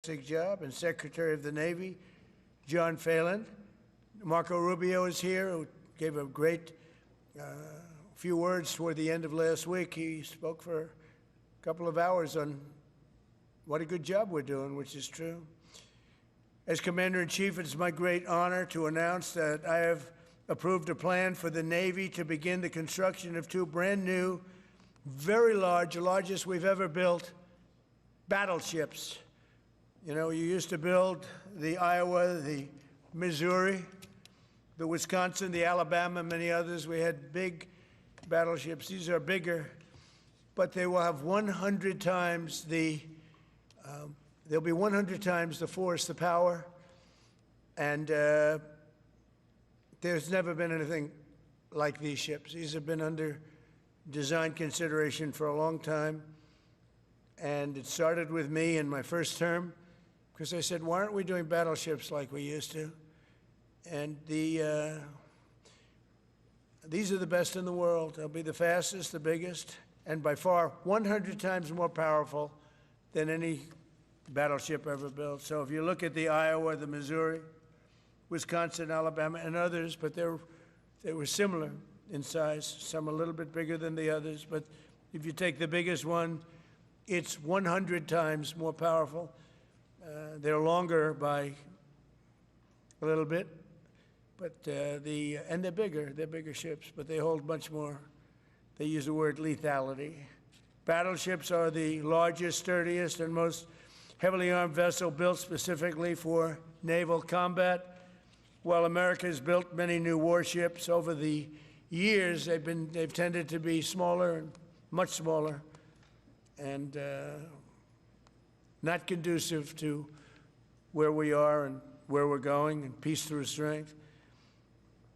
job, and Secretary of the Navy, John Phelan. Marco Rubio is here, who gave a great few words toward the end of last week. He spoke for a couple of hours on what a good job we're doing, which is true. As Commander-in-Chief, it's my great honor to announce that I have approved a plan for the Navy to begin the construction of two brand new, very large, the largest we've ever built, battleships. You know, you used to build the Iowa, the Missouri, the Wisconsin, the Alabama, many others. We had big battleships. These are bigger, but they will have 100 times the, they'll be 100 times the force, the power, and there's never been anything like these ships. These have been under design consideration for a long time, and it started with me in my first term, because I said, why aren't we doing battleships like we used to? And these are the best in the world. They'll be the fastest, the biggest, and by far 100 times more powerful than any battleship ever built. So if you look at the Iowa, the Missouri, Wisconsin, Alabama, and others, but they were similar in size, some a little bit bigger than the others, but if you take the biggest one, it's 100 times more powerful. They're longer by a little bit, but and they're bigger ships, but they hold much more. They use the word lethality. Battleships are the largest, sturdiest, and most heavily armed vessel built specifically for naval combat. While America has built many new warships over the years, they've tended to be smaller and much smaller, and not conducive to where we are and where we're going, and peace through strength.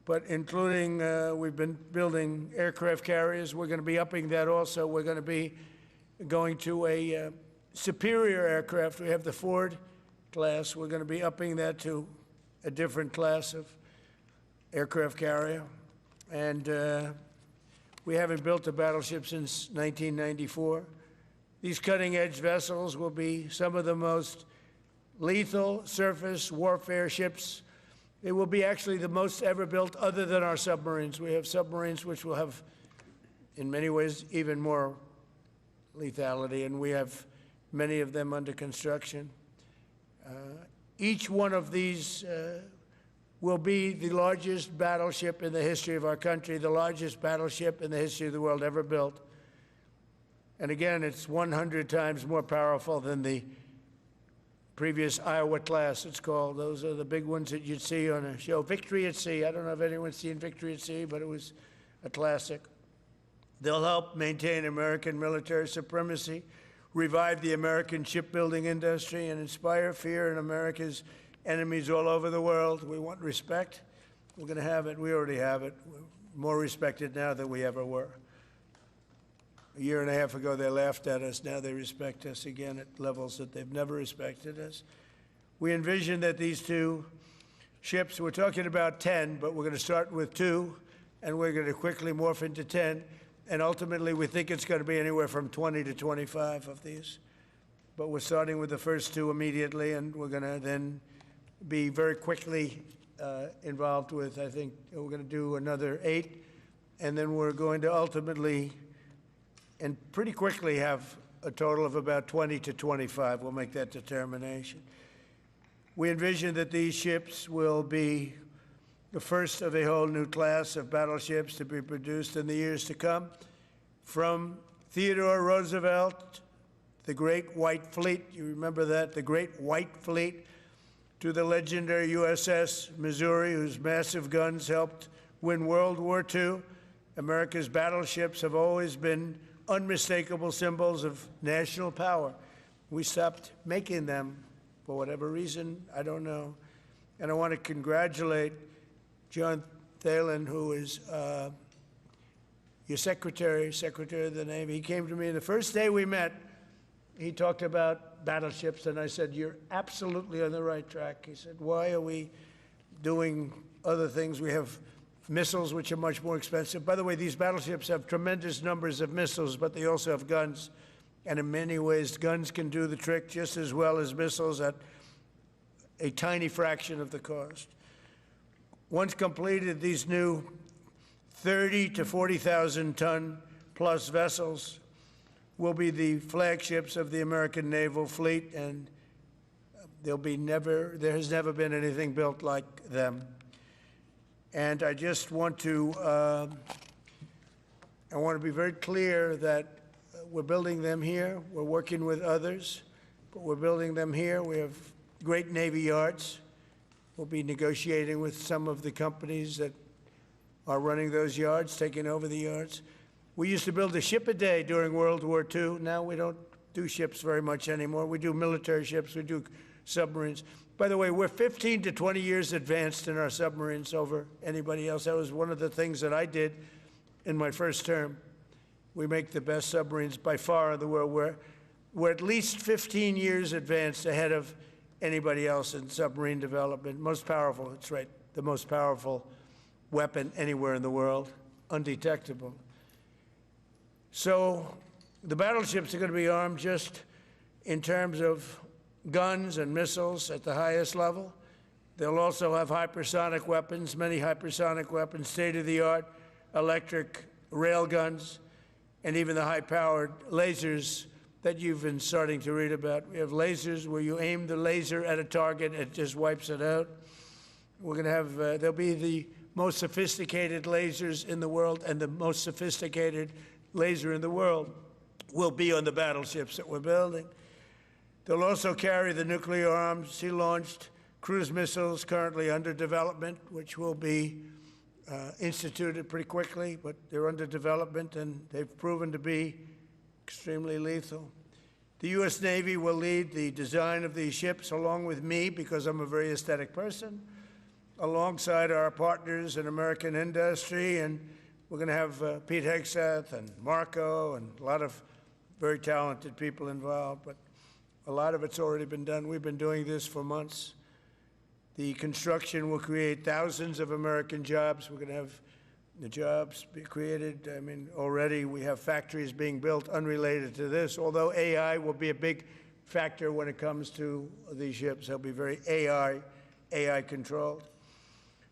But including, we've been building aircraft carriers. We're going to be upping that also. We're going to be going to a superior aircraft. We have the Ford class. We're going to be upping that to a different class of aircraft carrier. And we haven't built a battleship since 1994. These cutting-edge vessels will be some of the most lethal surface warfare ships. They will be actually the most ever built other than our submarines. We have submarines which will have, in many ways, even more lethality, and we have many of them under construction. Each one of these will be the largest battleship in the history of our country, the largest battleship in the history of the world ever built. And again, it's 100 times more powerful than the previous Iowa class, it's called. Those are the big ones that you'd see on a show. Victory at Sea. I don't know if anyone's seen Victory at Sea, but it was a classic. They'll help maintain American military supremacy, revive the American shipbuilding industry, and inspire fear in America's enemies all over the world. We want respect. We're going to have it. We already have it. We're more respected now than we ever were. A year and a half ago, they laughed at us. Now they respect us again at levels that they've never respected us. We envision that these two ships, we're talking about 10, but we're going to start with 2, and we're going to quickly morph into 10. And ultimately, we think it's going to be anywhere from 20 to 25 of these. But we're starting with the first 2 immediately, and we're going to then be very quickly involved with, I think, we're going to do another 8. And then we're going to ultimately and pretty quickly have a total of about 20 to 25. We'll make that determination. We envision that these ships will be the first of a whole new class of battleships to be produced in the years to come. From Theodore Roosevelt, the Great White Fleet, you remember that, the Great White Fleet, to the legendary USS Missouri, whose massive guns helped win World War II. America's battleships have always been unmistakable symbols of national power. We stopped making them for whatever reason, I don't know. And I want to congratulate John Phelan, who is your Secretary of the Navy. He came to me the first day we met. He talked about battleships, and I said, you're absolutely on the right track. He said, why are we doing other things? We have missiles, which are much more expensive. By the way, these battleships have tremendous numbers of missiles, but they also have guns And in many ways, guns can do the trick just as well as missiles at a tiny fraction of the cost. Once completed, these new 30 to 40,000 ton plus vessels will be the flagships of the American naval fleet, and there has never been anything built like them. And I just want to, be very clear that we're building them here. We're working with others, but we're building them here. We have great Navy yards. We'll be negotiating with some of the companies that are running those yards, taking over the yards. We used to build a ship a day during World War II. Now we don't do ships very much anymore. We do military ships, we do submarines. By the way, we're 15 to 20 years advanced in our submarines over anybody else. That was one of the things that I did in my first term. We make the best submarines by far in the world. We're at least 15 years advanced ahead of anybody else in submarine development. Most powerful, that's right, the most powerful weapon anywhere in the world, undetectable. So the battleships are going to be armed just in terms of guns and missiles at the highest level. They'll also have hypersonic weapons, many hypersonic weapons, state-of-the-art electric rail guns, and even the high-powered lasers that you've been starting to read about. We have lasers where you aim the laser at a target, it just wipes it out. We're going to have, there'll be the most sophisticated lasers in the world, and the most sophisticated laser in the world will be on the battleships that we're building. They'll also carry the nuclear armed, sea-launched cruise missiles currently under development, which will be instituted pretty quickly, but they're under development, and they've proven to be extremely lethal. The U.S. Navy will lead the design of these ships along with me, because I'm a very aesthetic person, alongside our partners in American industry, and we're going to have Pete Hegseth and Marco and a lot of very talented people involved, but a lot of it's already been done. We've been doing this for months. The construction will create thousands of American jobs. We're going to have the jobs be created. I mean, already we have factories being built unrelated to this, although AI will be a big factor when it comes to these ships. They'll be very AI controlled.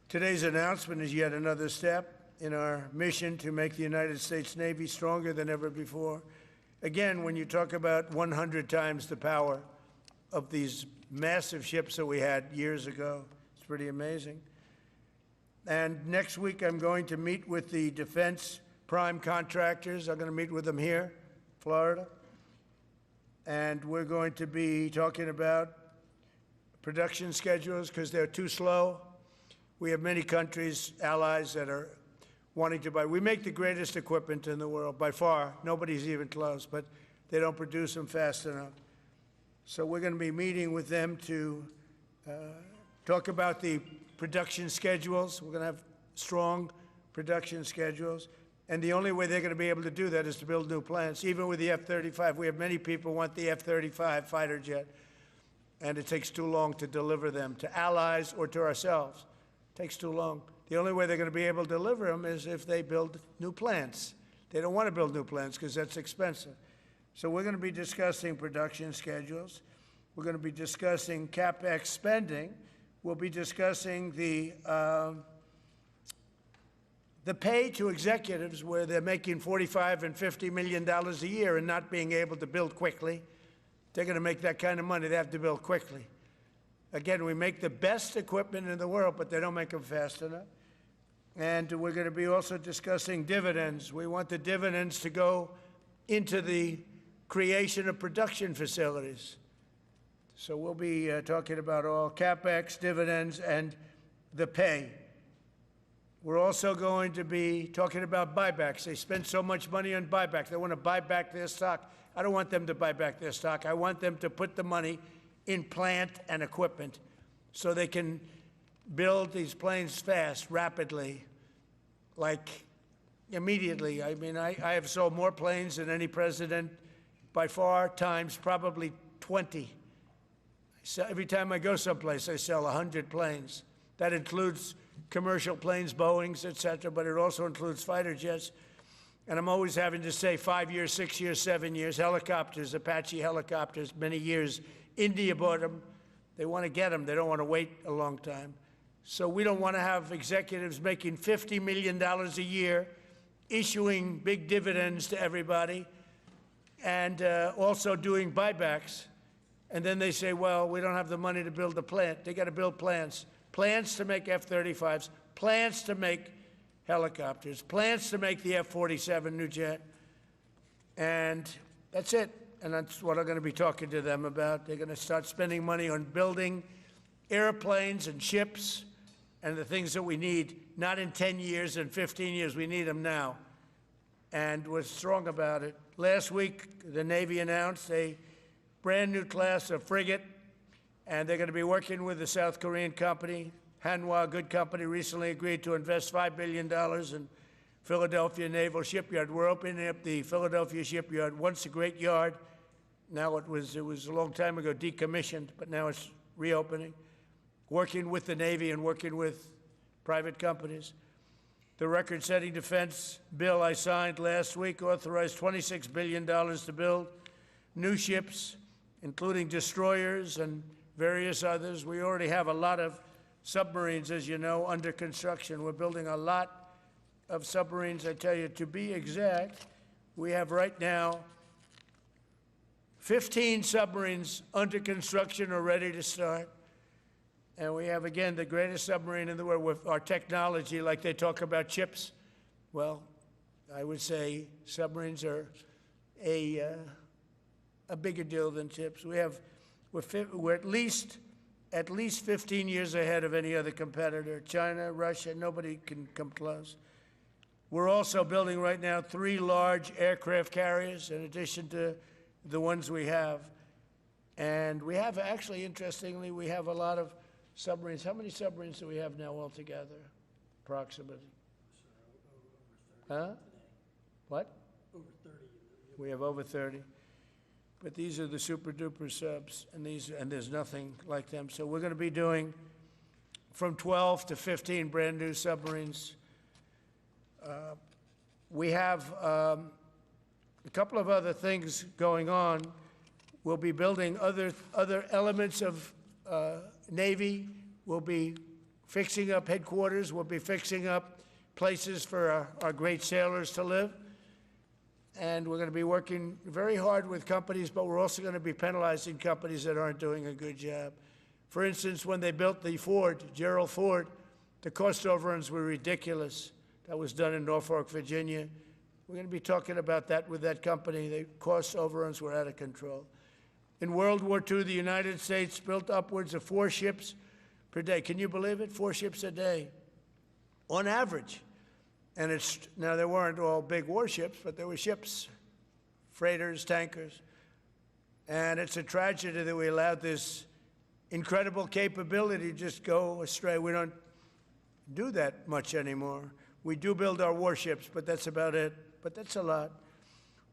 Today's announcement is yet another step in our mission to make the United States Navy stronger than ever before. Again, when you talk about 100 times the power of these massive ships that we had years ago, it's pretty amazing. And next week, I'm going to meet with the defense prime contractors. I'm going to meet with them here, Florida. And we're going to be talking about production schedules because they're too slow. We have many countries, allies, that are wanting to buy. We make the greatest equipment in the world, by far. Nobody's even close, but they don't produce them fast enough. So we're going to be meeting with them to talk about the production schedules. We're going to have strong production schedules. And the only way they're going to be able to do that is to build new plants. Even with the F-35, we have many people who want the F-35 fighter jet, and it takes too long to deliver them to allies or to ourselves. It takes too long. The only way they're going to be able to deliver them is if they build new plants. They don't want to build new plants because that's expensive. So we're going to be discussing production schedules. We're going to be discussing CapEx spending. We'll be discussing the pay to executives where they're making $45 and $50 million a year and not being able to build quickly. They're going to make that kind of money. They have to build quickly. Again, we make the best equipment in the world, but they don't make them fast enough. And we're going to be also discussing dividends. We want the dividends to go into the creation of production facilities. So we'll be talking about all CapEx, dividends, and the pay. We're also going to be talking about buybacks. They spend so much money on buybacks. They want to buy back their stock. I don't want them to buy back their stock. I want them to put the money in plant and equipment so they can build these planes fast, rapidly, like immediately. I mean, I have sold more planes than any president by far, times probably 20. So every time I go someplace, I sell 100 planes. That includes commercial planes, Boeings, et cetera, but it also includes fighter jets. And I'm always having to say 5 years, 6 years, 7 years. Helicopters, Apache helicopters, many years. India bought them. They want to get them. They don't want to wait a long time. So we don't want to have executives making $50 million a year, issuing big dividends to everybody, and also doing buybacks. And then they say, well, we don't have the money to build the plant. They got to build plants. Plants to make F-35s, plants to make helicopters, plants to make the F-47 new jet. And that's it. And that's what I'm going to be talking to them about. They're going to start spending money on building airplanes and ships and the things that we need, not in 10 years and 15 years. We need them now. And we're strong about it. Last week, the Navy announced a brand new class of frigate, and they're going to be working with the South Korean company. Hanwha, a good company, recently agreed to invest $5 billion in Philadelphia Naval Shipyard. We're opening up the Philadelphia Shipyard, once a great yard. Now it was a long time ago decommissioned, but now it's reopening, working with the Navy and working with private companies. The record-setting defense bill I signed last week authorized $26 billion to build new ships, including destroyers and various others. We already have a lot of submarines, as you know, under construction. We're building a lot of submarines. I tell you, to be exact, we have right now 15 submarines under construction or ready to start. And we have, again, the greatest submarine in the world with our technology, like they talk about chips. Well, I would say submarines are a bigger deal than chips. We're at least 15 years ahead of any other competitor. China, Russia, nobody can come close. We're also building right now 3 large aircraft carriers in addition to the ones we have. And we have, actually, interestingly, we have a lot of submarines. How many submarines do we have now altogether, approximately? Huh? What? Over 30. We have over 30. But these are the super-duper subs, and there's nothing like them. So we're going to be doing from 12 to 15 brand-new submarines. We have a couple of other things going on. We'll be building other elements of Navy. We'll be fixing up headquarters. We'll be fixing up places for our great sailors to live. And we're going to be working very hard with companies, but we're also going to be penalizing companies that aren't doing a good job. For instance, when they built the Ford, Gerald Ford, the cost overruns were ridiculous. That was done in Norfolk, Virginia. We're going to be talking about that with that company. The cost overruns were out of control. In World War II, the United States built upwards of 4 ships per day. Can you believe it? 4 ships a day, on average. And now there weren't all big warships, but there were ships, freighters, tankers. And it's a tragedy that we allowed this incredible capability to just go astray. We don't do that much anymore. We do build our warships, but that's about it. But that's a lot.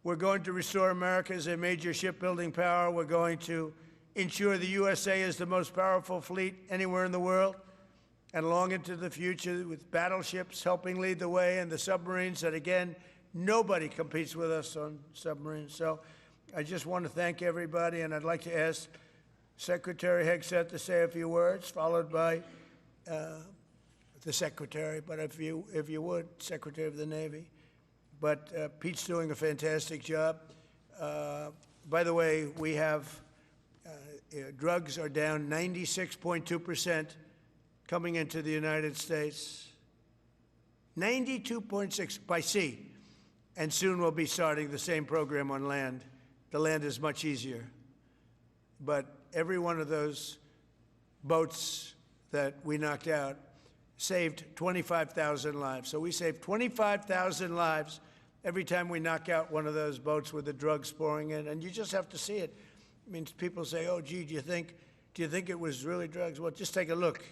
We're going to restore America as a major shipbuilding power. We're going to ensure the USA is the most powerful fleet anywhere in the world, and long into the future, with battleships helping lead the way, and the submarines that, again, nobody competes with us on submarines. So I just want to thank everybody, and I'd like to ask Secretary Hegseth to say a few words, followed by the Secretary, but if you would, Secretary of the Navy. But Pete's doing a fantastic job. By the way, we have drugs are down 96.2% coming into the United States. 92.6 by sea. And soon we'll be starting the same program on land. The land is much easier. But every one of those boats that we knocked out saved 25,000 lives. So we saved 25,000 lives every time we knock out one of those boats with the drugs pouring in. And you just have to see it. I mean, people say, oh, gee, do you think it was really drugs? Well, just take a look.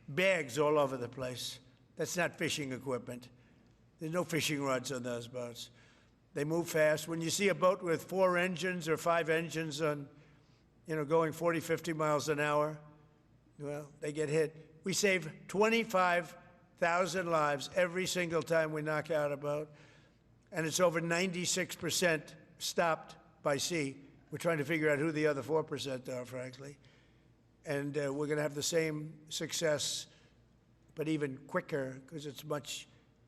Bags all over the place. That's not fishing equipment. There's no fishing rods on those boats. They move fast. When you see a boat with 4 engines or 5 engines on, going 40, 50 miles an hour, well, they get hit. We save 25,000 lives every single time we knock out a boat. and it's over 96% stopped by sea. We're trying to figure out who the other 4% are, frankly. And we're going to have the same success, but even quicker, because it's much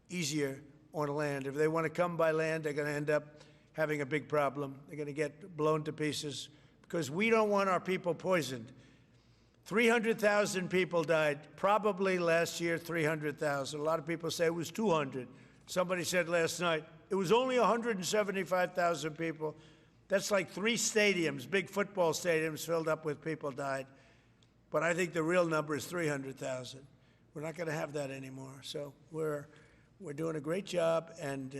easier on land. If they want to come by land, they're going to end up having a big problem. They're going to get blown to pieces, because we don't want our people poisoned. 300,000 people died, probably last year 300,000. A lot of people say it was 200. Somebody said last night, it was only 175,000 people. That's like 3 stadiums, big football stadiums filled up with people died. But I think the real number is 300,000. We're not going to have that anymore. So we're doing a great job, and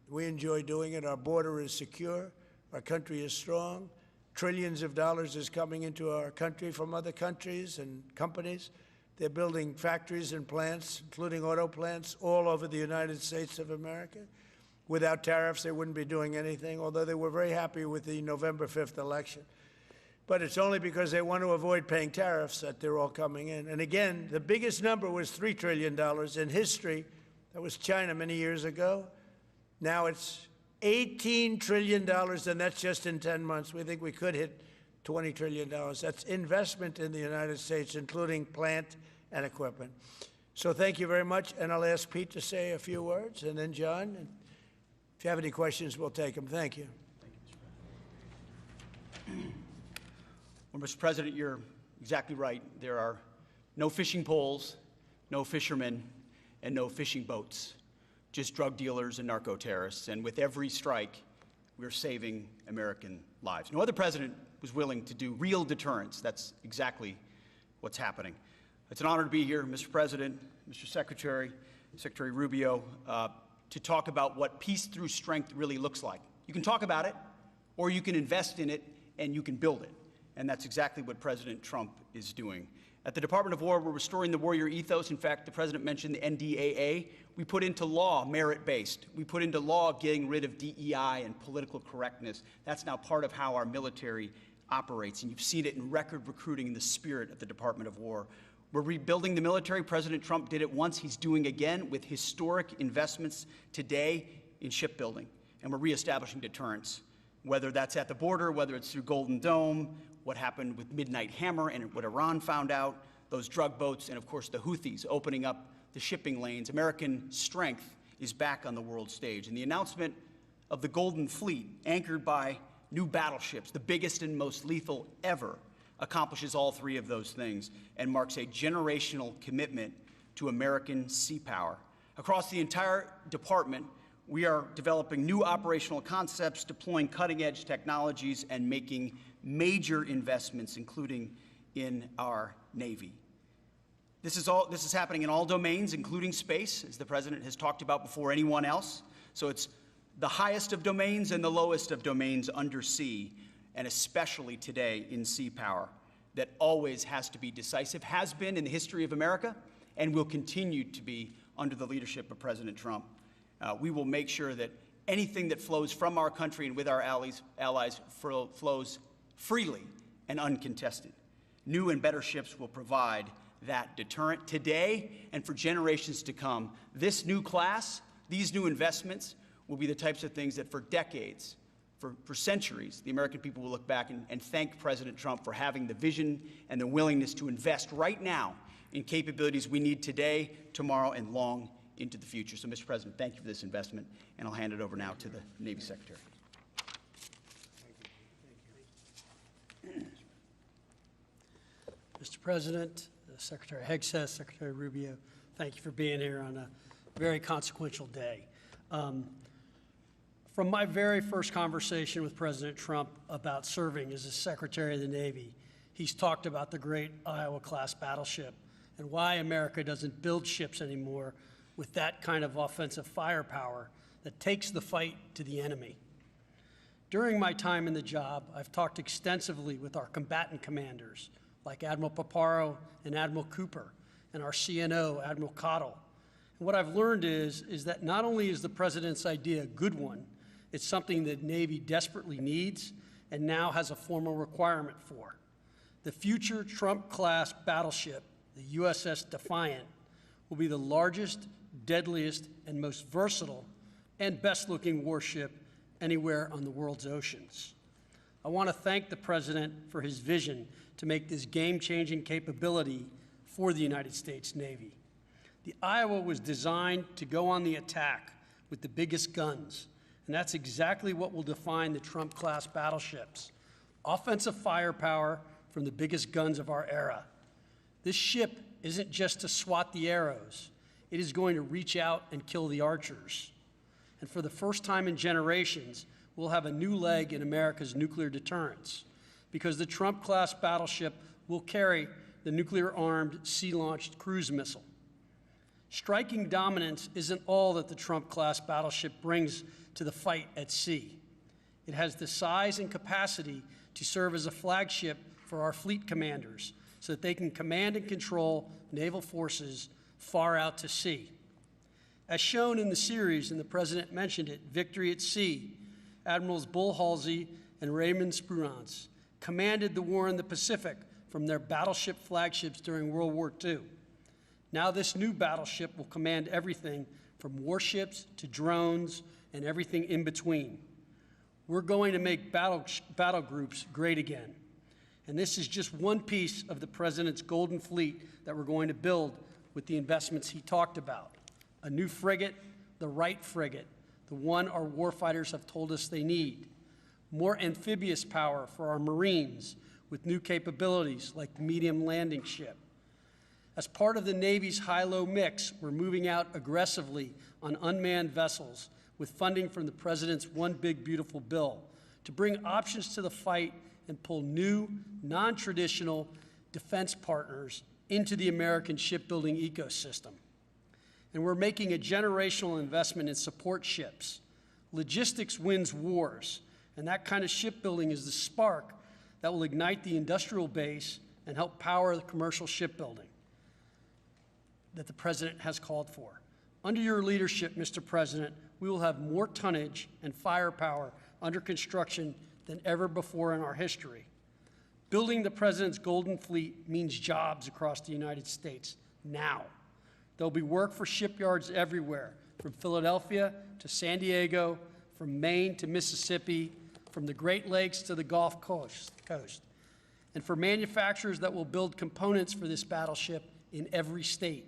we enjoy doing it. Our border is secure. Our country is strong. Trillions of dollars is coming into our country from other countries and companies. They're building factories and plants, including auto plants, all over the United States of America. Without tariffs, they wouldn't be doing anything, although they were very happy with the November 5th election. But it's only because they want to avoid paying tariffs that they're all coming in. And again, the biggest number was $3 trillion in history. That was China many years ago. Now it's $18 trillion, and that's just in 10 months. We think we could hit $20 trillion. That's investment in the United States, including plant and equipment. So thank you very much, and I'll ask Pete to say a few words, and then John. And if you have any questions, we'll take them. Thank you. Well, Mr. President, you're exactly right. There are no fishing poles, no fishermen, and no fishing boats. Just drug dealers and narco-terrorists. And with every strike, we're saving American lives. No other president was willing to do real deterrence. That's exactly what's happening. It's an honor to be here, Mr. President, Mr. Secretary, Secretary Rubio, to talk about what peace through strength really looks like. You can talk about it, or you can invest in it, and you can build it. And that's exactly what President Trump is doing. At the Department of War, we're restoring the warrior ethos. In fact, the President mentioned the NDAA. We put into law merit-based. We put into law getting rid of DEI and political correctness. That's now part of how our military operates, and you've seen it in record recruiting in the spirit of the Department of War. We're rebuilding the military. President Trump did it once. He's doing again with historic investments today in shipbuilding, and we're reestablishing deterrence, whether that's at the border, whether it's through Golden Dome, what happened with Midnight Hammer and what Iran found out, those drug boats, and of course the Houthis opening up the shipping lanes. American strength is back on the world stage. And the announcement of the Golden Fleet, anchored by new battleships, the biggest and most lethal ever, accomplishes all 3 of those things and marks a generational commitment to American sea power. Across the entire department, we are developing new operational concepts, deploying cutting-edge technologies, and making major investments, including in our Navy. This is happening in all domains, including space, as the President has talked about before anyone else. So it's the highest of domains and the lowest of domains under sea, and especially today in sea power, that always has to be decisive, has been in the history of America, and will continue to be under the leadership of President Trump. We will make sure that anything that flows from our country and with our allies flows freely and uncontested. New and better ships will provide that deterrent today and for generations to come. This new class, these new investments, will be the types of things that for decades, for centuries, the American people will look back and thank President Trump for having the vision and the willingness to invest right now in capabilities we need today, tomorrow, and long into the future. So, Mr. President, thank you for this investment, and I'll hand it over now to the Navy Secretary. Mr. President, Secretary Hegseth, Secretary Rubio, thank you for being here on a very consequential day. From my very first conversation with President Trump about serving as a Secretary of the Navy, he's talked about the great Iowa-class battleship and why America doesn't build ships anymore with that kind of offensive firepower that takes the fight to the enemy. During my time in the job, I've talked extensively with our combatant commanders, like Admiral Paparo and Admiral Cooper, and our CNO, Admiral Cottle. And what I've learned is that not only is the President's idea a good one, it's something that Navy desperately needs and now has a formal requirement for. The future Trump-class battleship, the USS Defiant, will be the largest, deadliest, and most versatile and best-looking warship anywhere on the world's oceans. I want to thank the President for his vision to make this game-changing capability for the United States Navy. The Iowa was designed to go on the attack with the biggest guns, and that's exactly what will define the Trump-class battleships: offensive firepower from the biggest guns of our era. This ship isn't just to swat the arrows. It is going to reach out and kill the archers. And for the first time in generations, we'll have a new leg in America's nuclear deterrence, because the Trump-class battleship will carry the nuclear-armed sea-launched cruise missile. Striking dominance isn't all that the Trump-class battleship brings to the fight at sea. It has the size and capacity to serve as a flagship for our fleet commanders so that they can command and control naval forces far out to sea. As shown in the series, and the President mentioned it, Victory at Sea, Admirals Bull Halsey and Raymond Spruance commanded the war in the Pacific from their battleship flagships during World War II. Now this new battleship will command everything from warships to drones and everything in between. We're going to make battle groups great again. And this is just one piece of the President's golden fleet that we're going to build with the investments he talked about. A new frigate, the right frigate, the one our warfighters have told us they need. More amphibious power for our Marines with new capabilities like the medium landing ship. As part of the Navy's high-low mix, we're moving out aggressively on unmanned vessels with funding from the President's One Big Beautiful Bill to bring options to the fight and pull new, non-traditional defense partners into the American shipbuilding ecosystem. And we're making a generational investment in support ships. Logistics wins wars, and that kind of shipbuilding is the spark that will ignite the industrial base and help power the commercial shipbuilding that the President has called for. Under your leadership, Mr. President, we will have more tonnage and firepower under construction than ever before in our history. Building the President's Golden Fleet means jobs across the United States now. There'll be work for shipyards everywhere, from Philadelphia to San Diego, from Maine to Mississippi, from the Great Lakes to the Gulf Coast, and for manufacturers that will build components for this battleship in every state.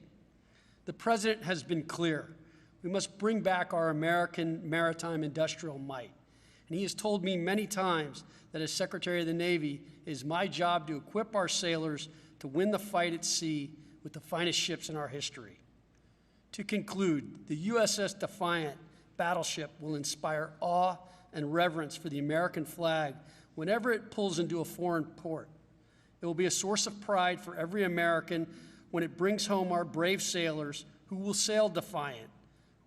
The President has been clear. We must bring back our American maritime industrial might. And he has told me many times that as Secretary of the Navy, it is my job to equip our sailors to win the fight at sea with the finest ships in our history. To conclude, the USS Defiant battleship will inspire awe and reverence for the American flag whenever it pulls into a foreign port. It will be a source of pride for every American when it brings home our brave sailors who will sail defiant,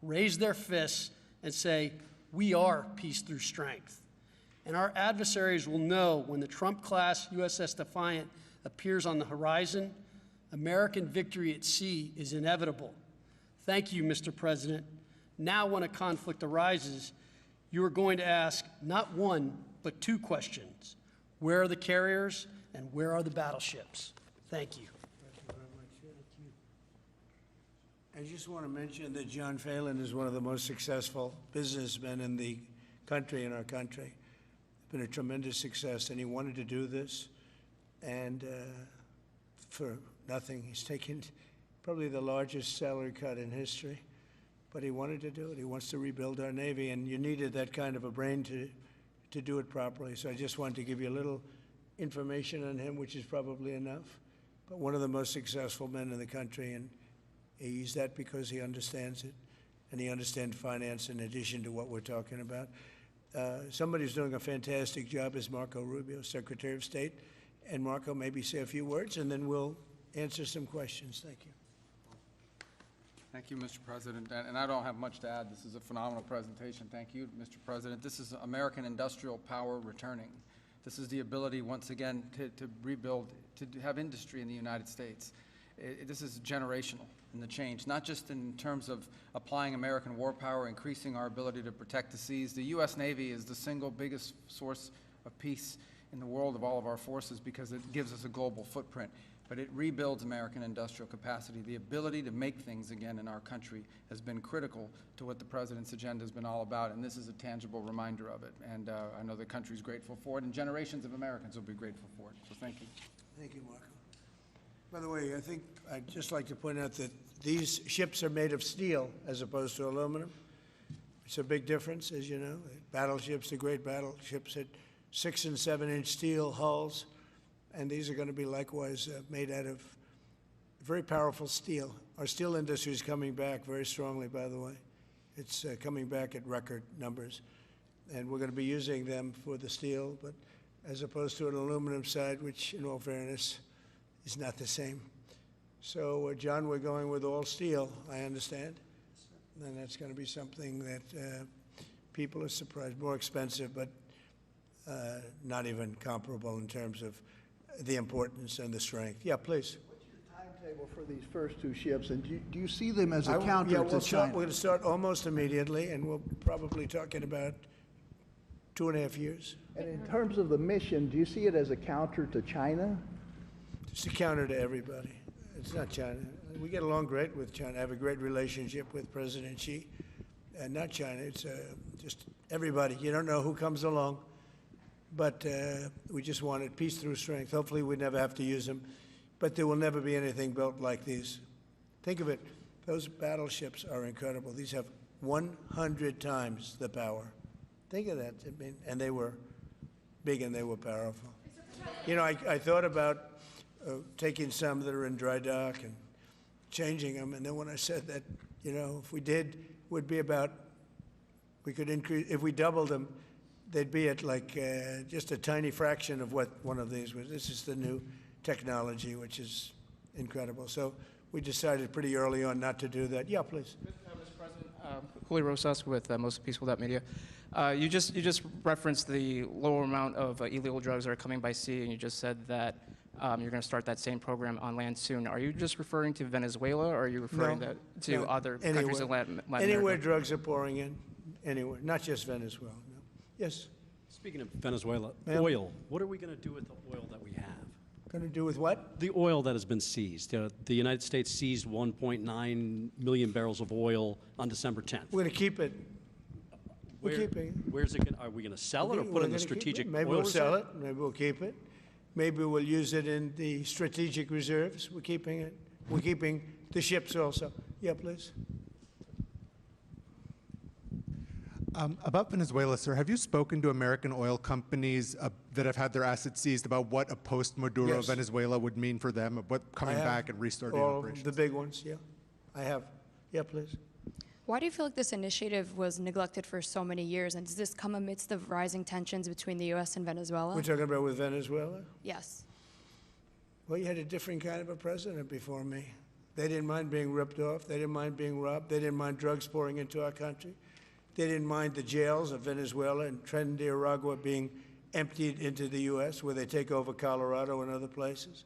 raise their fists, and say, "We are peace through strength." And our adversaries will know when the Trump-class USS Defiant appears on the horizon, American victory at sea is inevitable. Thank you, Mr. President. Now, when a conflict arises, you are going to ask not one, but two questions. Where are the carriers, and where are the battleships? Thank you. Thank you very much. Thank you. I just want to mention that John Phelan is one of the most successful businessmen in the country, in our country. It's been a tremendous success, and he wanted to do this, and for nothing. He's taken probably the largest salary cut in history, but he wanted to do it. He wants to rebuild our Navy, and you needed that kind of a brain to do it properly. So I just wanted to give you a little information on him, which is probably enough. But one of the most successful men in the country, and he's that because he understands it, and he understands finance in addition to what we're talking about. Somebody who's doing a fantastic job is Marco Rubio, Secretary of State. And Marco, maybe say a few words, and then we'll answer some questions. Thank you. Thank you, Mr. President. And I don't have much to add. This is a phenomenal presentation. Thank you, Mr. President. This is American industrial power returning. This is the ability, once again, to rebuild, to have industry in the United States. This is generational in the change, not just in terms of applying American war power, increasing our ability to protect the seas. The U.S. Navy is the single biggest source of peace in the world of all of our forces because it gives us a global footprint. but it rebuilds American industrial capacity. The ability to make things again in our country has been critical to what the President's agenda has been all about, and this is a tangible reminder of it. And I know the country's grateful for it, and generations of Americans will be grateful for it. So thank you. Thank you, Marco. By the way, I think I'd just like to point out that these ships are made of steel as opposed to aluminum. It's a big difference, as you know. Battleships, the great battleships, had 6- and 7-inch steel hulls, and these are going to be likewise made out of very powerful steel. Our steel industry is coming back very strongly, by the way. It's coming back at record numbers, and we're going to be using them for the steel, but as opposed to an aluminum side, which, in all fairness, is not the same. So, John, we're going with all steel, I understand, and that's going to be something that people are surprised. More expensive, but not even comparable in terms of the importance and the strength. Yeah, please. What's your timetable for these first two ships, and do you see them as a counter to China? We're going to start almost immediately, and we'll probably talk in about 2.5 years. And in terms of the mission, do you see it as a counter to China? It's a counter to everybody. It's not China. We get along great with China. I have a great relationship with President Xi, and not China. It's just everybody. You don't know who comes along. But we just wanted peace through strength. Hopefully we never have to use them, but there will never be anything built like these. Think of it, those battleships are incredible. These have 100 times the power. Think of that. I mean, and they were big and they were powerful. You know, I thought about taking some that are in dry dock and changing them, and then when I said that, you know, if we did, would be about, we could increase, if we doubled them, they'd be at like just a tiny fraction of what one of these was. This is the new technology, which is incredible. So we decided pretty early on not to do that. Yeah, please. Mr. President, Julio Rosas with Most Peaceful Media. You just referenced the lower amount of illegal drugs that are coming by sea, and you just said that you're going to start that same program on land soon. Are you just referring to Venezuela, or are you referring to other countries in Latin America? Anywhere drugs are pouring in, anywhere, not just Venezuela. No. Yes. Speaking of Venezuela, oil. What are we going to do with the oil that we have? Going to do with what? The oil that has been seized. The United States seized 1.9 million barrels of oil on December 10th. We're going to keep it. We're keeping it. Where's it? Are we going to sell it or put it in the strategic oil reserve? Maybe we'll sell it. Maybe we'll keep it. Maybe we'll use it in the strategic reserves. We're keeping it. We're keeping the ships also. Yeah, please. About Venezuela, sir, have you spoken to American oil companies that have had their assets seized about what a post-Maduro Venezuela would mean for them, of what coming back and restarting operations? The big ones, yeah. I have. Yeah, please. Why do you feel like this initiative was neglected for so many years, and does this come amidst the rising tensions between the U.S. and Venezuela? We're talking about with Venezuela? Yes. Well, you had a different kind of a president before me. They didn't mind being ripped off. They didn't mind being robbed. They didn't mind drugs pouring into our country. They didn't mind the jails of Venezuela and Trinidad being emptied into the U.S., where they take over Colorado and other places.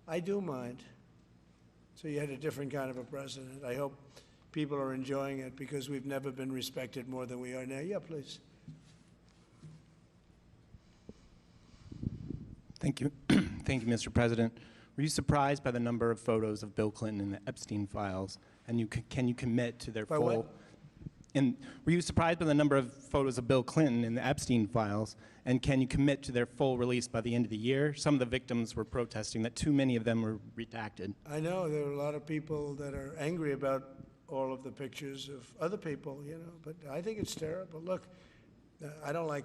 I do mind. So you had a different kind of a president. I hope people are enjoying it, because we've never been respected more than we are now. Yeah, please. Thank you. Thank you, Mr. President. Were you surprised by the number of photos of Bill Clinton in the Epstein files? And can you commit to their By full... what? And were you surprised by the number of photos of Bill Clinton in the Epstein files? And can you commit to their full release by the end of the year? Some of the victims were protesting that too many of them were redacted. I know there are a lot of people that are angry about all of the pictures of other people, you know, but I think it's terrible. Look, I like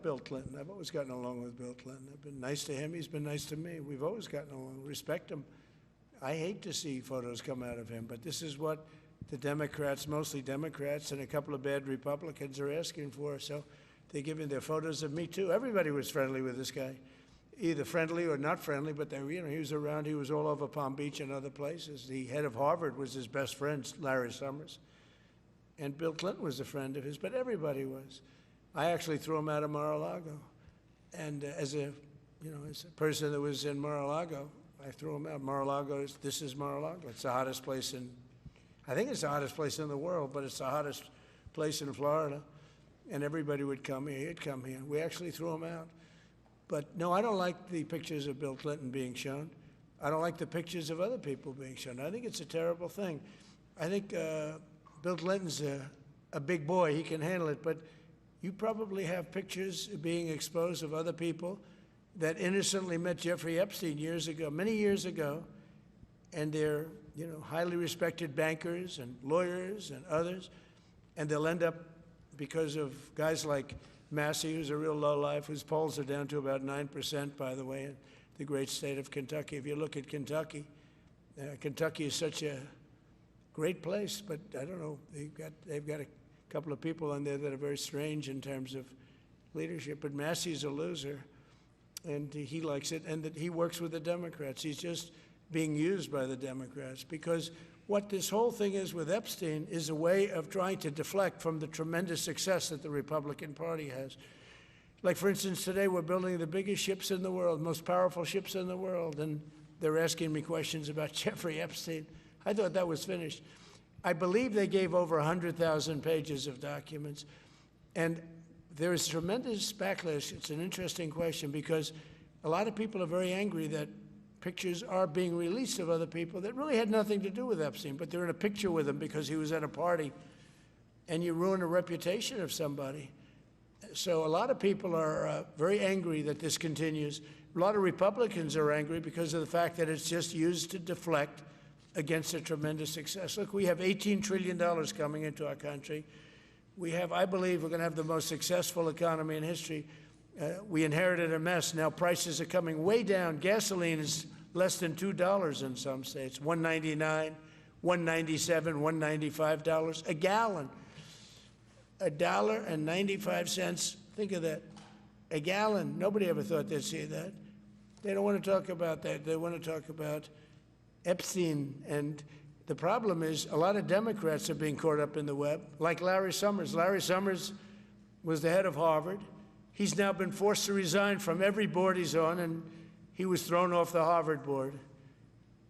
Bill Clinton. I've always gotten along with Bill Clinton. I've been nice to him. He's been nice to me. We've always gotten along. Respect him. I hate to see photos come out of him, but this is what the Democrats, mostly Democrats, and a couple of bad Republicans are asking for. So they're giving their photos of me, too. Everybody was friendly with this guy, either friendly or not friendly, but they, you know, he was around. He was all over Palm Beach and other places. The head of Harvard was his best friend, Larry Summers. And Bill Clinton was a friend of his, but everybody was. I actually threw him out of Mar-a-Lago. And as a person that was in Mar-a-Lago, I threw him out. Mar-a-Lago, this is Mar-a-Lago. It's the hottest place I think it's the hottest place in the world, but it's the hottest place in Florida. And everybody would come here. He'd come here. We actually threw him out. But no, I don't like the pictures of Bill Clinton being shown. I don't like the pictures of other people being shown. I think it's a terrible thing. I think Bill Clinton's a big boy. He can handle it. But you probably have pictures being exposed of other people that innocently met Jeffrey Epstein years ago, many years ago, and they're, highly respected bankers and lawyers and others, and they'll end up, because of guys like Massey, who's a real lowlife, whose polls are down to about 9%, by the way, in the great state of Kentucky. If you look at Kentucky, Kentucky is such a great place, but I don't know, they've got a couple of people on there that are very strange in terms of leadership, but Massey's a loser, and he likes it, and that he works with the Democrats. He's just being used by the Democrats, because what this whole thing is with Epstein is a way of trying to deflect from the tremendous success that the Republican Party has. Like, for instance, today we're building the biggest ships in the world, most powerful ships in the world, and they're asking me questions about Jeffrey Epstein. I thought that was finished. I believe they gave over 100,000 pages of documents, and there is tremendous backlash. It's an interesting question, because a lot of people are very angry that pictures are being released of other people that really had nothing to do with Epstein, but they're in a picture with him because he was at a party, and you ruin a reputation of somebody. So a lot of people are very angry that this continues. A lot of Republicans are angry because of the fact that it's just used to deflect against a tremendous success. Look, we have $18 trillion coming into our country. We have, I believe, we're going to have the most successful economy in history. We inherited a mess. Now prices are coming way down. Gasoline is less than $2 in some states, $1.99, $1.97, $1.95 a gallon. $1.95. Think of that. A gallon. Nobody ever thought they'd see that. They don't want to talk about that. They want to talk about Epstein. And the problem is a lot of Democrats are being caught up in the web, like Larry Summers. Larry Summers was the head of Harvard. He's now been forced to resign from every board he's on, and he was thrown off the Harvard board.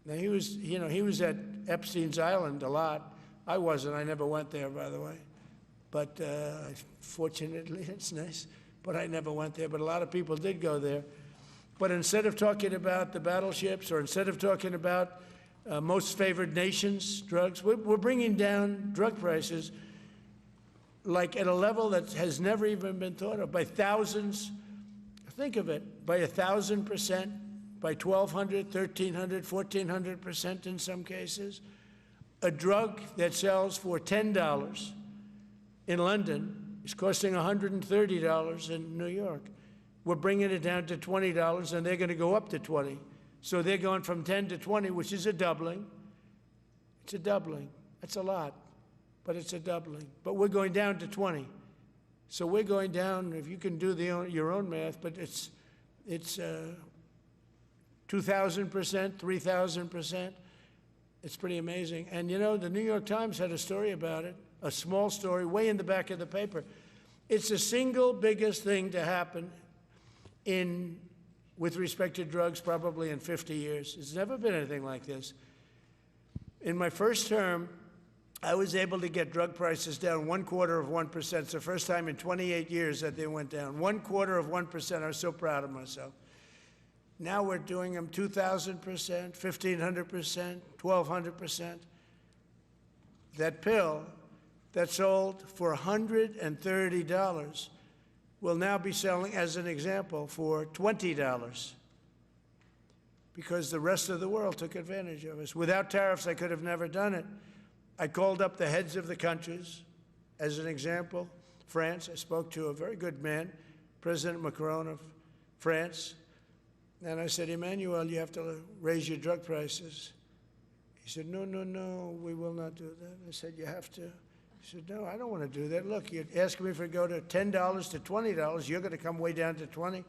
Now, he was at Epstein's Island a lot. I wasn't. I never went there, by the way. But fortunately, it's nice. But I never went there. But a lot of people did go there. But instead of talking about the battleships, or instead of talking about most favored nations drugs, we're bringing down drug prices like at a level that has never even been thought of, by thousands. Think of it, by 1,000%, by 1,200, 1,300, 1,400% in some cases. A drug that sells for $10 in London is costing $130 in New York. We're bringing it down to $20, and they're going to go up to 20. So they're going from 10 to 20, which is a doubling. It's a doubling. That's a lot, but it's a doubling. But we're going down to 20. So we're going down, if you can do your own math, but it's 2,000%, 3,000%. It's pretty amazing. And the New York Times had a story about it, a small story, way in the back of the paper. It's the single biggest thing to happen with respect to drugs probably in 50 years. It's never been anything like this. In my first term, I was able to get drug prices down 0.25%. It's the first time in 28 years that they went down. 0.25%. I was so proud of myself. Now we're doing them 2,000%, 1,500%, 1,200%. That pill that sold for $130 will now be selling, as an example, for $20, because the rest of the world took advantage of us. Without tariffs, I could have never done it. I called up the heads of the countries. As an example, France, I spoke to a very good man, President Macron of France, and I said, Emmanuel, you have to raise your drug prices. He said, no, no, no, we will not do that. I said, you have to. He said, no, I don't want to do that. Look, you're asking me for go to $10 to $20. You're going to come way down to 20.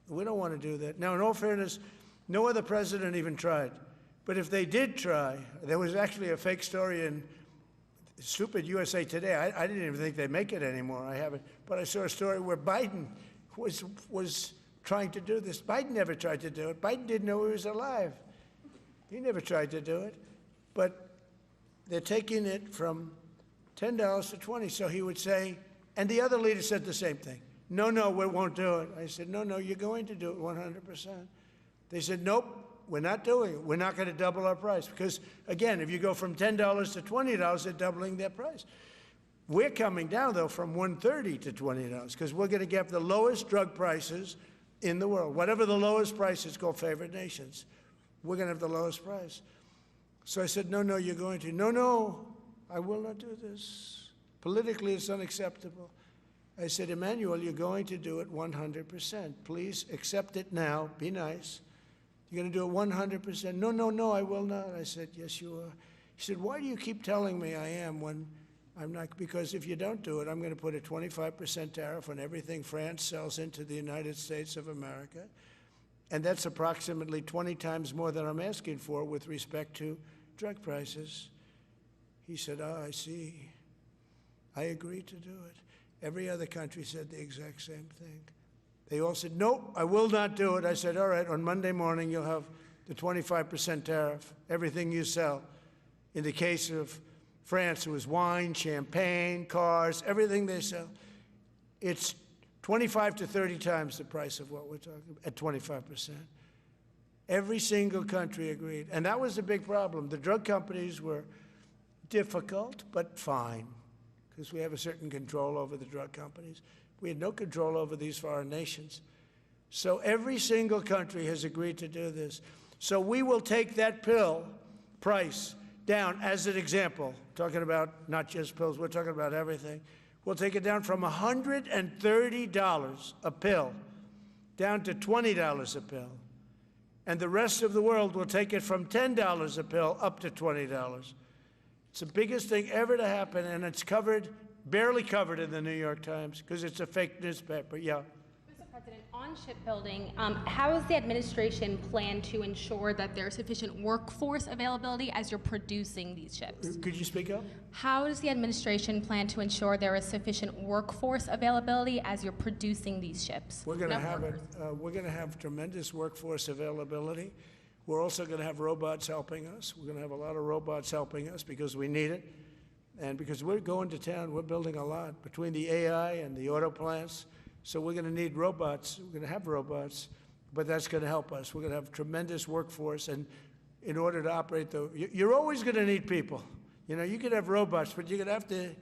We don't want to do that. Now, in all fairness, no other president even tried. But if they did try, there was actually a fake story in stupid USA Today. I didn't even think they make it anymore. I haven't. But I saw a story where Biden was trying to do this. Biden never tried to do it. Biden didn't know he was alive. He never tried to do it. But they're taking it from $10 to 20. So he would say, and the other leader said the same thing. No, no, we won't do it. I said, no, no, you're going to do it 100%. They said, nope, we're not doing it. We're not going to double our price because, again, if you go from $10 to $20, they're doubling their price. We're coming down, though, from $1.30 to $20 because we're going to get the lowest drug prices in the world. Whatever the lowest price is called favored nations, we're going to have the lowest price. So I said, no, you're going to. No, I will not do this. Politically, it's unacceptable. I said, Emmanuel, you're going to do it 100%. Please accept it now. Be nice. You're going to do it 100%. No, I will not. I said, yes, you are. He said, why do you keep telling me I am when I'm not? Because if you don't do it, I'm going to put a 25% tariff on everything France sells into the United States of America. And that's approximately 20 times more than I'm asking for with respect to drug prices. He said, I see. I agree to do it. Every other country said the exact same thing. They all said, nope, I will not do it. I said, all right, on Monday morning, you'll have the 25% tariff, everything you sell. In the case of France, it was wine, champagne, cars, everything they sell. It's 25 to 30 times the price of what we're talking about, at 25%. Every single country agreed. And that was the big problem. The drug companies were difficult, but fine, because we have a certain control over the drug companies. We had no control over these foreign nations. So every single country has agreed to do this. So we will take that pill price down as an example, talking about not just pills, we're talking about everything. We'll take it down from $130 a pill down to $20 a pill. And the rest of the world will take it from $10 a pill up to $20. It's the biggest thing ever to happen, and it's covered, barely covered in the New York Times because it's a fake newspaper. Yeah. Mr. President, on shipbuilding, how is the administration plan to ensure that there's sufficient workforce availability as you're producing these ships? Could you speak up? How does the administration plan to ensure there is sufficient workforce availability as you're producing these ships? We're going to have it. We're going to have tremendous workforce availability. We're also going to have robots helping us. We're going to have a lot of robots helping us because we need it. And because we're going to town, we're building a lot between the AI and the auto plants. So we're going to need robots. We're going to have robots, but that's going to help us. We're going to have tremendous workforce. And in order to operate you're always going to need people. You know, you could have robots, but you're going to have to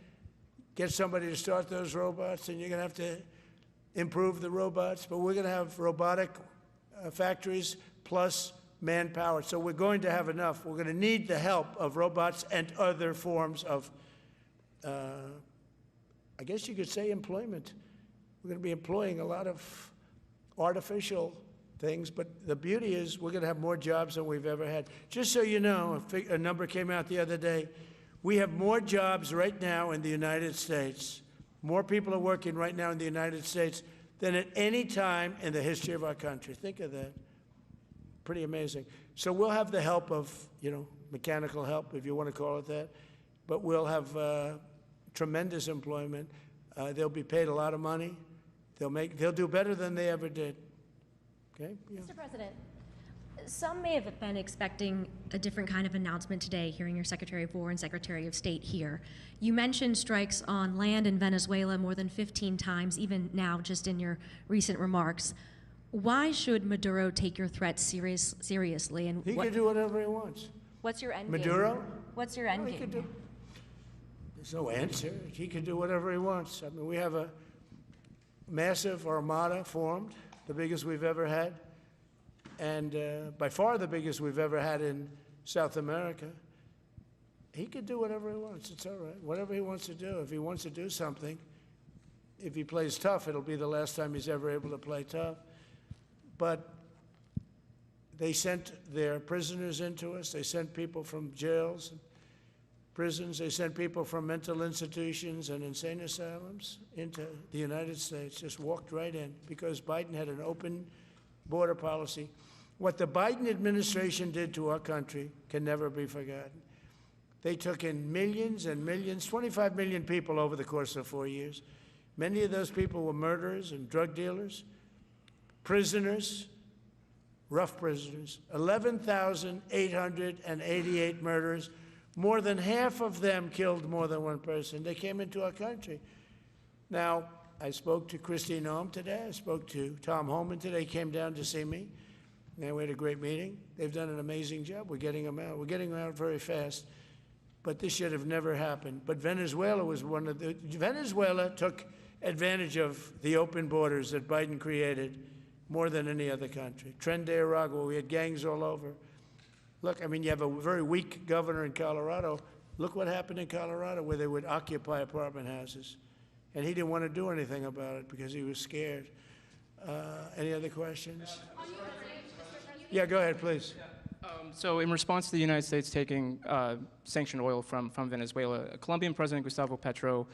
get somebody to start those robots, and you're going to have to improve the robots. But we're going to have robotic factories plus manpower. So we're going to have enough. We're going to need the help of robots and other forms of, I guess you could say, employment. We're going to be employing a lot of artificial things, but the beauty is we're going to have more jobs than we've ever had. Just so you know, a number came out the other day. We have more jobs right now in the United States. More people are working right now in the United States than at any time in the history of our country. Think of that. Pretty amazing. So we'll have the help of, mechanical help, if you want to call it that, but we'll have tremendous employment. They'll be paid a lot of money. They'll do better than they ever did. Okay? Yeah. Mr. President, some may have been expecting a different kind of announcement today, hearing your Secretary of War and Secretary of State here. You mentioned strikes on land in Venezuela more than 15 times, even now, just in your recent remarks. Why should Maduro take your threats seriously? And he can do whatever he wants. What's your end game? Maduro? What's your end game? There's no answer. He can do whatever he wants. I mean, we have a massive armada formed, the biggest we've ever had, and by far the biggest we've ever had in South America. He can do whatever he wants. It's all right. Whatever he wants to do. If he wants to do something, if he plays tough, it'll be the last time he's ever able to play tough. But they sent their prisoners into us. They sent people from jails and prisons. They sent people from mental institutions and insane asylums into the United States, just walked right in because Biden had an open border policy. What the Biden administration did to our country can never be forgotten. They took in millions and millions, 25 million people over the course of 4 years. Many of those people were murderers and drug dealers, prisoners, rough prisoners, 11,888 murders. More than half of them killed more than one person. They came into our country. Now, I spoke to Christine Noem today. I spoke to Tom Homan today. He came down to see me. And we had a great meeting. They've done an amazing job. We're getting them out. We're getting them out very fast. But this should have never happened. But Venezuela was one of the, Venezuela took advantage of the open borders that Biden created more than any other country. Tren de Aragua, we had gangs all over. Look, I mean, you have a very weak governor in Colorado. Look what happened in Colorado where they would occupy apartment houses. And he didn't want to do anything about it because he was scared. Any other questions? Yeah, go ahead, please. So in response to the United States taking sanctioned oil from Venezuela, Colombian President Gustavo Petro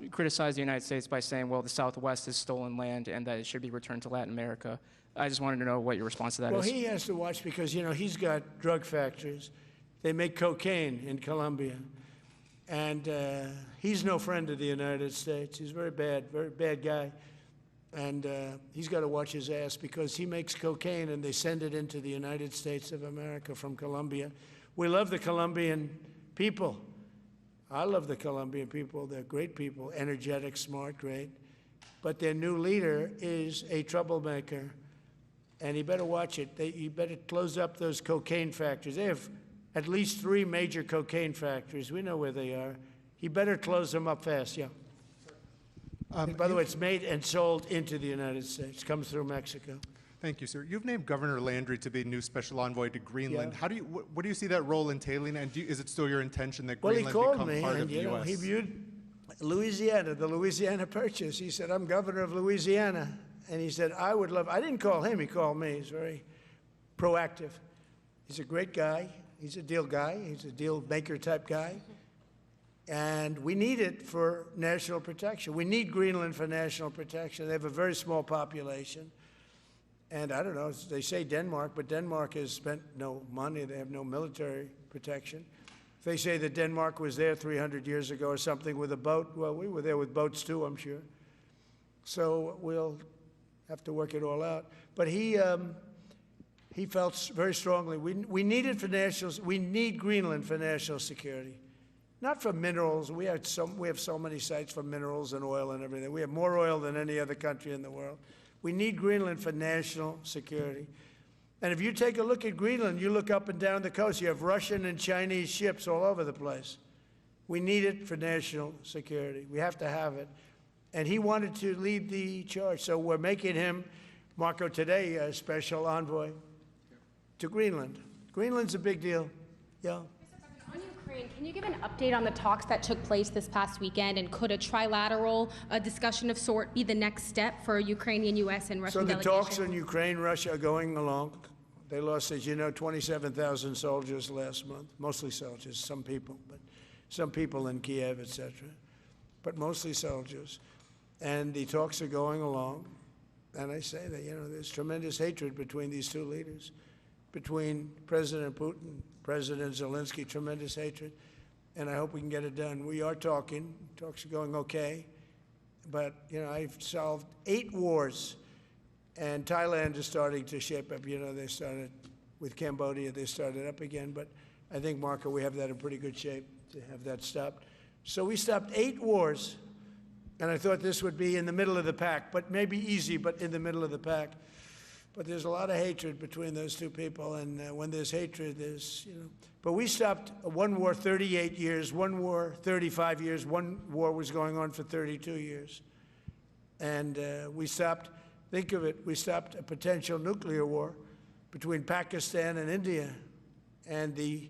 criticized the United States by saying, well, the Southwest is stolen land and that it should be returned to Latin America. I just wanted to know what your response to that is. Well, he has to watch because, you know, he's got drug factories. They make cocaine in Colombia. And he's no friend of the United States. He's very bad guy. And he's got to watch his ass because he makes cocaine and they send it into the United States of America from Colombia. We love the Colombian people. I love the Colombian people. They're great people, energetic, smart, great. But their new leader is a troublemaker. And he better watch it. He better close up those cocaine factories. They have at least 3 major cocaine factories. We know where they are. He better close them up fast, yeah. By the way, it's made and sold into the United States. Comes through Mexico. Thank you, sir. You've named Governor Landry to be new special envoy to Greenland. Yeah. How do you, what do you see that role entailing? And is it still your intention that Well, Greenland he called become me, part and of the you know, U.S.? he viewed Louisiana, the Louisiana Purchase. He said, "I'm governor of Louisiana," and he said, "I would love." I didn't call him; he called me. He's very proactive. He's a great guy. He's a deal guy. He's a deal maker type guy. And we need it for national protection. We need Greenland for national protection. They have a very small population. And I don't know, they say Denmark, but Denmark has spent no money. They have no military protection. If they say that Denmark was there 300 years ago or something with a boat, well, we were there with boats too, I'm sure. So we'll have to work it all out. But he felt very strongly, we need it for we need Greenland for national security. Not for minerals. We have so many sites for minerals and oil and everything. We have more oil than any other country in the world. We need Greenland for national security. And if you take a look at Greenland, you look up and down the coast, you have Russian and Chinese ships all over the place. We need it for national security. We have to have it. And he wanted to lead the charge. So we're making him, Marco, today, a special envoy to Greenland. Greenland's a big deal. Yeah. Can you give an update on the talks that took place this past weekend, and could a trilateral discussion of sort be the next step for Ukrainian, U.S., and Russian delegations? So the talks on Ukraine, Russia are going along. They lost, as you know, 27,000 soldiers last month, mostly soldiers, some people in Kiev, etc., but mostly soldiers. And the talks are going along. And I say that, you know, there's tremendous hatred between these two leaders, between President Putin, President Zelensky, tremendous hatred, and I hope we can get it done. We are talking. Talks are going okay, but, you know, I've solved 8 wars, and Thailand is starting to shape up. You know, they started with Cambodia. They started up again, but I think, Marco, we have that in pretty good shape to have that stopped. So we stopped 8 wars, and I thought this would be in the middle of the pack, but maybe easy, but in the middle of the pack. But there's a lot of hatred between those two people, and when there's hatred, there's, you know. But we stopped one war 38 years, one war 35 years, one war was going on for 32 years. And we stopped, think of it, we stopped a potential nuclear war between Pakistan and India. And the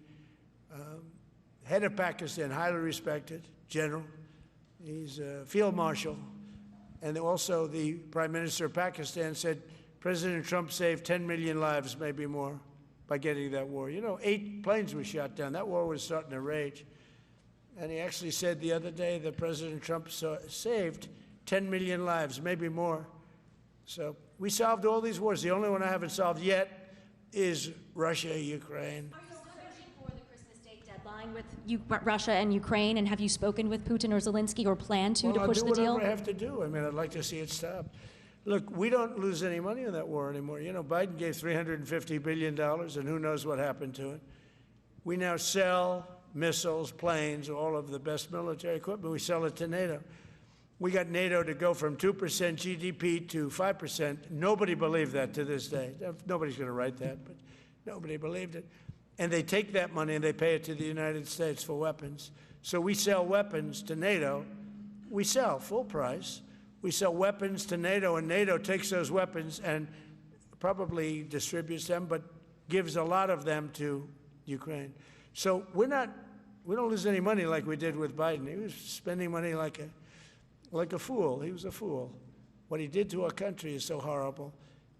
head of Pakistan, highly respected general, he's a field marshal, and also the Prime Minister of Pakistan said, President Trump saved 10 million lives, maybe more, by getting that war. You know, 8 planes were shot down. That war was starting to rage. And he actually said the other day that President Trump saved 10 million lives, maybe more. So we solved all these wars. The only one I haven't solved yet is Russia, Ukraine. Are you still pushing for the Christmas date deadline with Russia and Ukraine? And have you spoken with Putin or Zelensky or plan to push the deal? I'll do whatever I have to do. I mean, I'd like to see it stop. Look, we don't lose any money on that war anymore. You know, Biden gave $350 billion, and who knows what happened to it. We now sell missiles, planes, all of the best military equipment. We sell it to NATO. we got NATO to go from 2% GDP to 5%. Nobody believed that to this day. Nobody's going to write that, but nobody believed it. And they take that money and they pay it to the United States for weapons. So we sell weapons to NATO. We sell full price. We sell weapons to NATO, and NATO takes those weapons and probably distributes them, but gives a lot of them to Ukraine. So we don't lose any money like we did with Biden. He was spending money like a fool. He was a fool. What he did to our country is so horrible.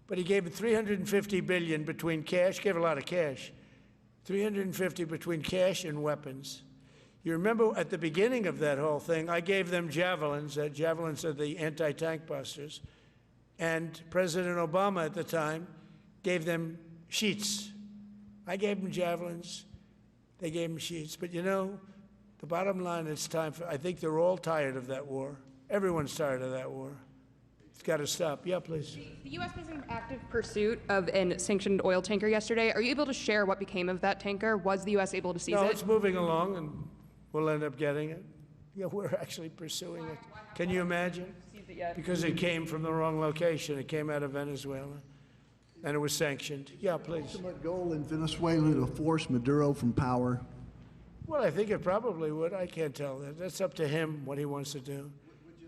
But he gave $350 billion between cash, gave a lot of cash, $350 between cash and weapons. You remember at the beginning of that whole thing, I gave them javelins. Javelins are the anti-tank busters. And President Obama at the time gave them sheets. I gave them javelins. They gave them sheets. But you know, the bottom line, it's time for, I think they're all tired of that war. Everyone's tired of that war. It's got to stop. Yeah, please. The U.S. was in active pursuit of a sanctioned oil tanker yesterday. Are you able to share what became of that tanker? Was the U.S. able to seize it? No, it's moving along, and we'll end up getting it. Yeah, we're actually pursuing it. Can you imagine? Because it came from the wrong location. It came out of Venezuela, and it was sanctioned. Yeah, please. Ultimate goal in Venezuela to force Maduro from power? Well, I think it probably would. I can't tell that. That's up to him, what he wants to do.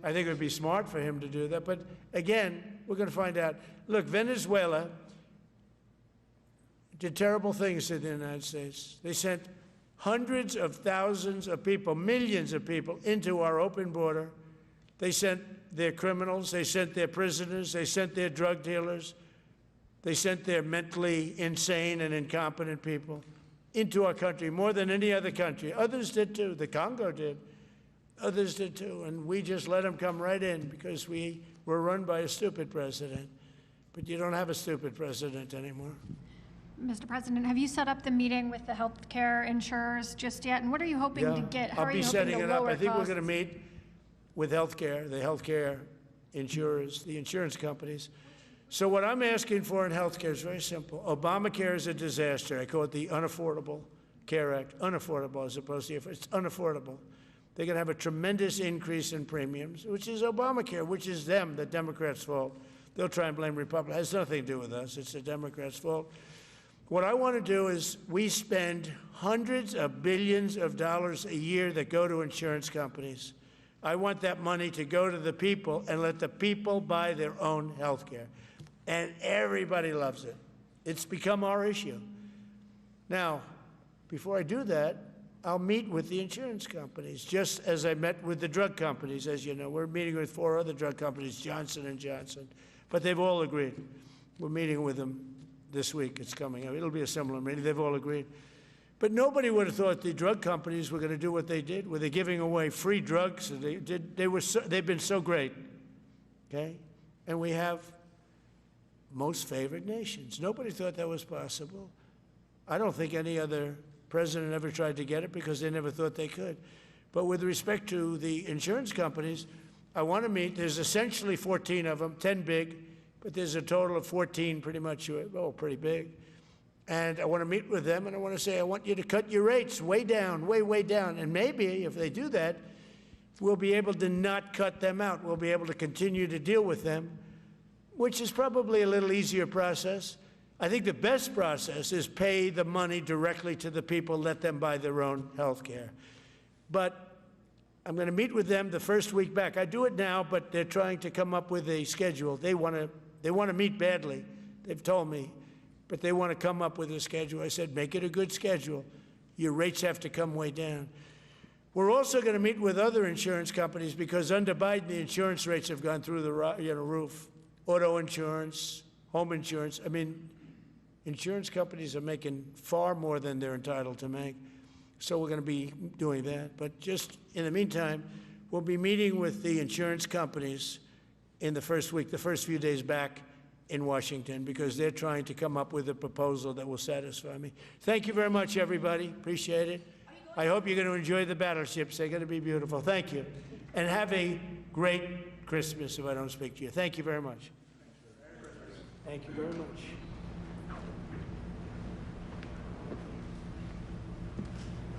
I think it would be smart for him to do that. But again, we're going to find out. Look, Venezuela did terrible things to the United States. They sent hundreds of thousands of people, millions of people, into our open border. They sent their criminals. They sent their prisoners. They sent their drug dealers. They sent their mentally insane and incompetent people into our country more than any other country. Others did too. The Congo did. Others did too. And we just let them come right in because we were run by a stupid president. But you don't have a stupid president anymore. Mr. President, have you set up the meeting with the health care insurers just yet? And what are you hoping to get? How I'll are be you setting hoping it to up. lower I think we're costs? going to meet with the healthcare insurers, the insurance companies. So what I'm asking for in healthcare is very simple. Obamacare is a disaster. I call it the Unaffordable Care Act. Unaffordable as opposed to, it's unaffordable. They're going to have a tremendous increase in premiums, which is Obamacare, which is them, the Democrats' fault. They'll try and blame Republicans. It has nothing to do with us. It's the Democrats' fault. What I want to do is we spend hundreds of billions of dollars a year that go to insurance companies. I want that money to go to the people and let the people buy their own health care. And everybody loves it. It's become our issue. Now, before I do that, I'll meet with the insurance companies, just as I met with the drug companies. As you know, we're meeting with 4 other drug companies, Johnson & Johnson, but they've all agreed. We're meeting with them this week. It's coming up. It'll be a similar meeting. They've all agreed. But nobody would have thought the drug companies were going to do what they did, where they're giving away free drugs. They've been so great, okay? And we have most favored nations. Nobody thought that was possible. I don't think any other president ever tried to get it because they never thought they could. But with respect to the insurance companies, I want to meet. There's essentially 14 of them, 10 big, but there's a total of 14 pretty much, pretty big. And I want to meet with them, and I want to say, I want you to cut your rates way down, way down. And maybe if they do that, we'll be able to not cut them out. We'll be able to continue to deal with them, which is probably a little easier process. I think the best process is pay the money directly to the people, let them buy their own health care. But I'm going to meet with them the first week back. I do it now, but they're trying to come up with a schedule. They want to meet badly, they've told me, but they want to come up with a schedule. I said, make it a good schedule. Your rates have to come way down. We're also going to meet with other insurance companies because under Biden, the insurance rates have gone through the roof. Auto insurance, home insurance. I mean, insurance companies are making far more than they're entitled to make. So we're going to be doing that. But just in the meantime, we'll be meeting with the insurance companies in the first week, the first few days back in Washington, because they're trying to come up with a proposal that will satisfy me. Thank you very much, everybody. Appreciate it. I hope you're going to enjoy the battleships. They're going to be beautiful. Thank you. And have a great Christmas if I don't speak to you. Thank you very much. Thank you very much.